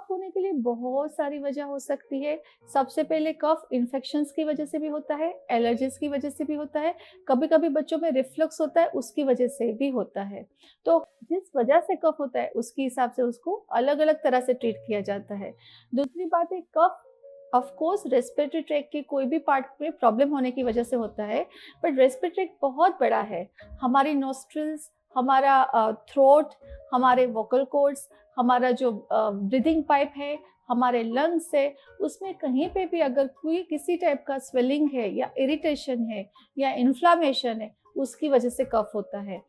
कफ होने के लिए बहुत सारी वजह हो सकती है। सबसे पहले कफ इन्फेक्शंस की वजह से भी होता है, एलर्जीज की वजह से भी होता है, कभी-कभी बच्चों में रिफ्लक्स होता है उसकी वजह से भी होता है। तो जिस वजह से कफ होता है उसके हिसाब से उसको अलग-अलग तरह से ट्रीट किया जाता है। दूसरी बात है कफ ऑफ कोर्स रेस्पिरेटरी ट्रैक्ट के कोई भी पार्ट में प्रॉब्लम होने की वजह से होता है, बट रेस्पिरेटरी ट्रैक्ट बहुत बड़ा है। हमारी नोस्ट्रिल्स, हमारा थ्रोट, हमारे वोकल कॉर्ड्स, हमारा जो ब्रीदिंग पाइप है, हमारे लंग्स है, उसमें कहीं पे भी अगर कोई किसी टाइप का स्वेलिंग है या इरिटेशन है या इन्फ्लामेशन है, उसकी वजह से कफ होता है।